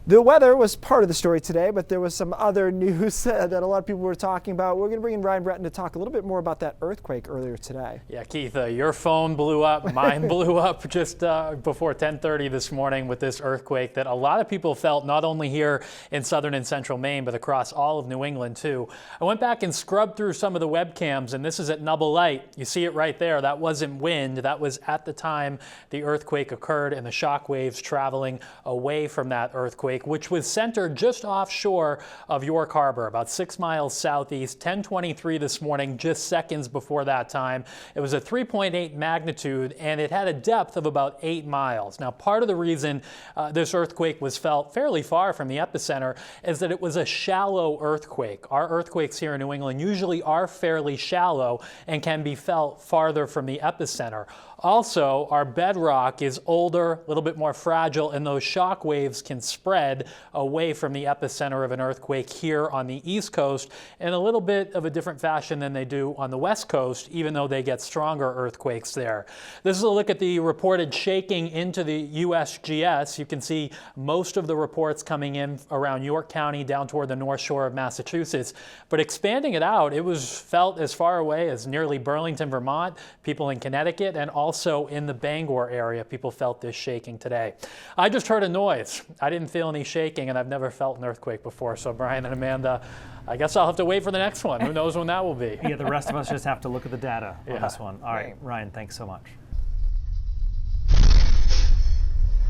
The weather was part of the story today, but there was some other news that a lot of people were talking about. We're going to bring in Ryan Breton to talk a little bit more about that earthquake earlier today. Yeah, Keith, your phone blew up. Mine blew up just before 10:30 this morning with this earthquake that a lot of people felt, not only here in southern and central Maine, but across all of New England, too. I went back and scrubbed through some of the webcams, and this is at Nubble Light. You see it right there. That wasn't wind. That was at the time the earthquake occurred and the shock waves traveling away from that earthquake, which was centered just offshore of York Harbor, about 6 miles southeast, 10:23 this morning, just seconds before that time. It was a 3.8 magnitude, and it had a depth of about 8 miles. Now, part of the reason this earthquake was felt fairly far from the epicenter is that it was a shallow earthquake. Our earthquakes here in New England usually are fairly shallow and can be felt farther from the epicenter. Also, our bedrock is older, a little bit more fragile, and those shock waves can spread away from the epicenter of an earthquake here on the East Coast in a little bit of a different fashion than they do on the West Coast, even though they get stronger earthquakes there. This is a look at the reported shaking into the USGS. You can see most of the reports coming in around York County down toward the North Shore of Massachusetts. But expanding it out, it was felt as far away as nearly Burlington, Vermont, people in Connecticut, and also in the Bangor area, people felt this shaking today. I just heard a noise. I didn't feel any shaking, and I've never felt an earthquake before. So Brian and Amanda, I guess I'll have to wait for the next one. Who knows when that will be? Yeah, the rest of us just have to look at the data on this one. All right, Ryan, thanks so much.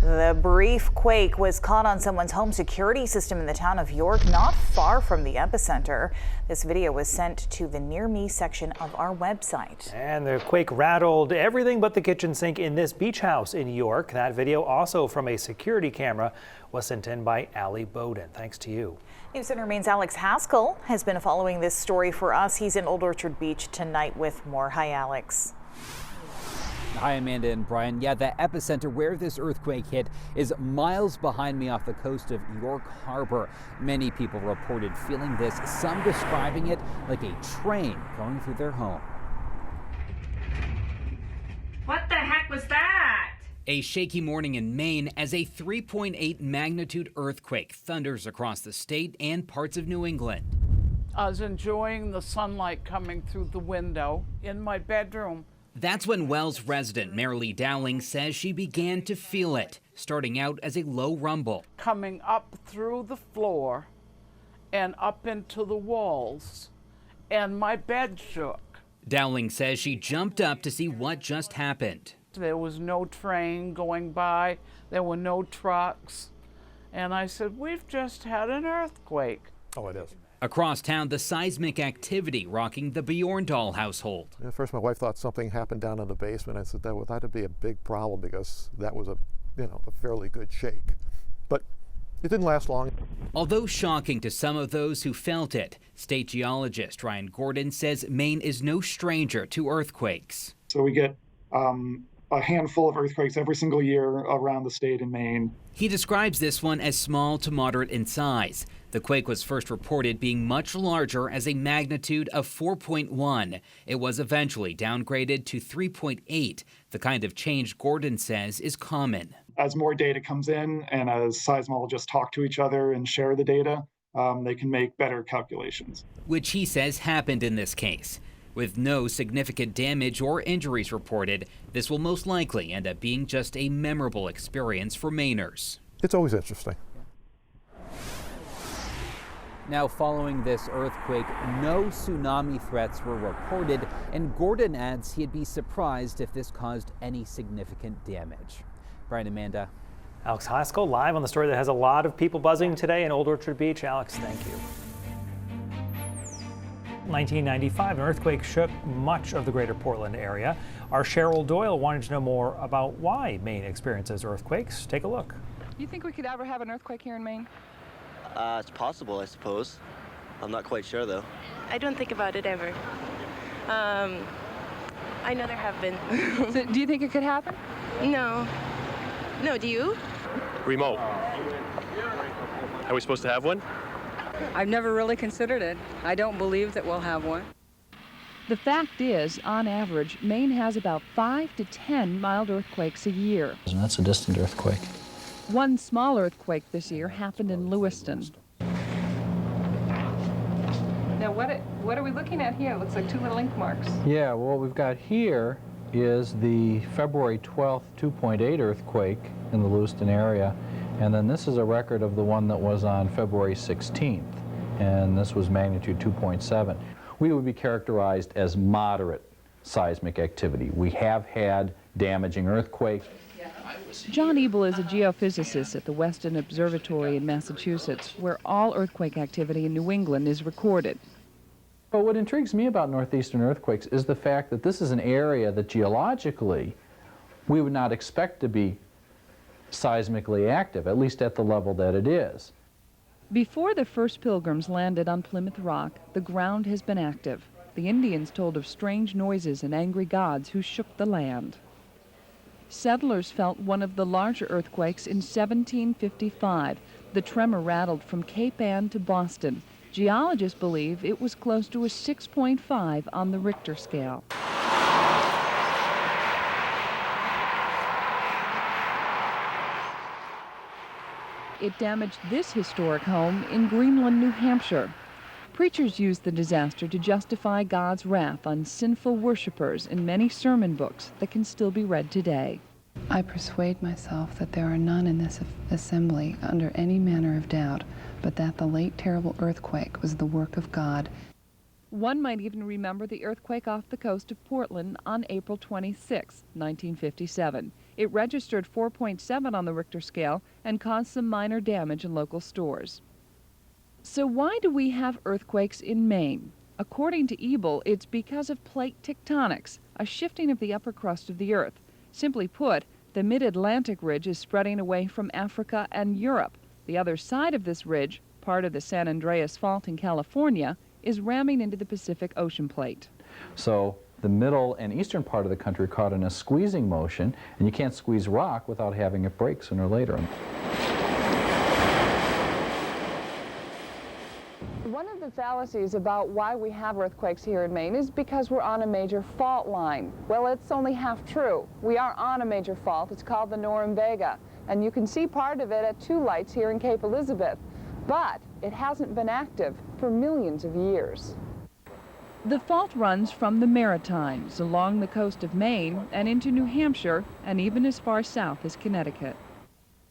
The brief quake was caught on someone's home security system in the town of York, not far from the epicenter. This video was sent to the Near Me section of our website. And the quake rattled everything but the kitchen sink in this beach house in York. That video, also from a security camera, was sent in by Allie Bowden. Thanks to you. News Center Maine's Alex Haskell has been following this story for us. He's in Old Orchard Beach tonight with more. Hi, Alex. Hi, Amanda and Brian. Yeah, the epicenter where this earthquake hit is miles behind me off the coast of York Harbor. Many people reported feeling this, some describing it like a train going through their home. What the heck was that? A shaky morning in Maine as a 3.8 magnitude earthquake thunders across the state and parts of New England. I was enjoying the sunlight coming through the window in my bedroom. That's when Wells resident Marilee Dowling says she began to feel it, starting out as a low rumble. Coming up through the floor and up into the walls, and my bed shook. Dowling says she jumped up to see what just happened. There was no train going by, there were no trucks, and I said, we've just had an earthquake. Oh, it is. Across town, the seismic activity rocking the Bjorndal household. At first, my wife thought something happened down in the basement. I said that'd be a big problem because that was a fairly good shake. But it didn't last long. Although shocking to some of those who felt it, state geologist Ryan Gordon says Maine is no stranger to earthquakes. So we get a handful of earthquakes every single year around the state in Maine. He describes this one as small to moderate in size. The quake was first reported being much larger as a magnitude of 4.1. It was eventually downgraded to 3.8, the kind of change Gordon says is common. As more data comes in and as seismologists talk to each other and share the data, they can make better calculations. Which he says happened in this case. With no significant damage or injuries reported, this will most likely end up being just a memorable experience for Mainers. It's always interesting. Now, following this earthquake, no tsunami threats were reported, and Gordon adds he'd be surprised if this caused any significant damage. Brian, Amanda. Alex Haskell live on the story that has a lot of people buzzing today in Old Orchard Beach. Alex, thank you. 1995, an earthquake shook much of the greater Portland area. Our Cheryl Doyle wanted to know more about why Maine experiences earthquakes. Take a look. You think we could ever have an earthquake here in Maine? It's possible, I suppose. I'm not quite sure, though. I don't think about it ever. I know there have been. So, do you think it could happen? No. No, do you? Remote. Are we supposed to have one? I've never really considered it. I don't believe that we'll have one. The fact is, on average, Maine has about 5 to 10 mild earthquakes a year. And that's a distant earthquake. One small earthquake this year happened in Lewiston. Now what are we looking at here? It looks like two little ink marks. Yeah, well, what we've got here is the February 12th 2.8 earthquake in the Lewiston area, and then this is a record of the one that was on February 16th, and this was magnitude 2.7. We would be characterized as moderate seismic activity. We have had damaging earthquakes. John Ebel is a geophysicist at the Weston Observatory in Massachusetts, where all earthquake activity in New England is recorded. But what intrigues me about northeastern earthquakes is the fact that this is an area that geologically we would not expect to be seismically active, at least at the level that it is. Before the first pilgrims landed on Plymouth Rock, the ground has been active. The Indians told of strange noises and angry gods who shook the land. Settlers felt one of the larger earthquakes in 1755. The tremor rattled from Cape Ann to Boston. Geologists believe it was close to a 6.5 on the Richter scale. It damaged this historic home in Greenland, New Hampshire. Preachers used the disaster to justify God's wrath on sinful worshipers in many sermon books that can still be read today. I persuade myself that there are none in this assembly under any manner of doubt, but that the late terrible earthquake was the work of God. One might even remember the earthquake off the coast of Portland on April 26, 1957. It registered 4.7 on the Richter scale and caused some minor damage in local stores. So why do we have earthquakes in Maine? According to Ebel, it's because of plate tectonics, a shifting of the upper crust of the earth. Simply put, the mid-Atlantic ridge is spreading away from Africa and Europe. The other side of this ridge, part of the San Andreas Fault in California, is ramming into the Pacific Ocean plate. So the middle and eastern part of the country caught in a squeezing motion, and you can't squeeze rock without having it break sooner or later. One of the fallacies about why we have earthquakes here in Maine is because we're on a major fault line. Well, it's only half true. We are on a major fault. It's called the Norumbega, and you can see part of it at two lights here in Cape Elizabeth. But it hasn't been active for millions of years. The fault runs from the Maritimes along the coast of Maine and into New Hampshire and even as far south as Connecticut.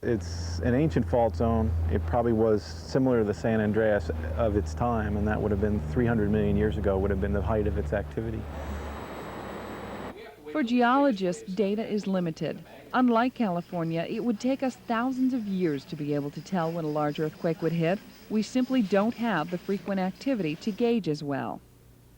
It's an ancient fault zone. It probably was similar to the San Andreas of its time, and that would have been 300 million years ago, would have been the height of its activity. For geologists, data is limited. Unlike California, it would take us thousands of years to be able to tell when a large earthquake would hit. We simply don't have the frequent activity to gauge as well.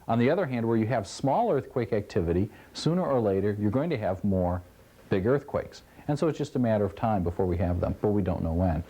On the other hand, where you have small earthquake activity, sooner or later you're going to have more big earthquakes. And so it's just a matter of time before we have them, but we don't know when.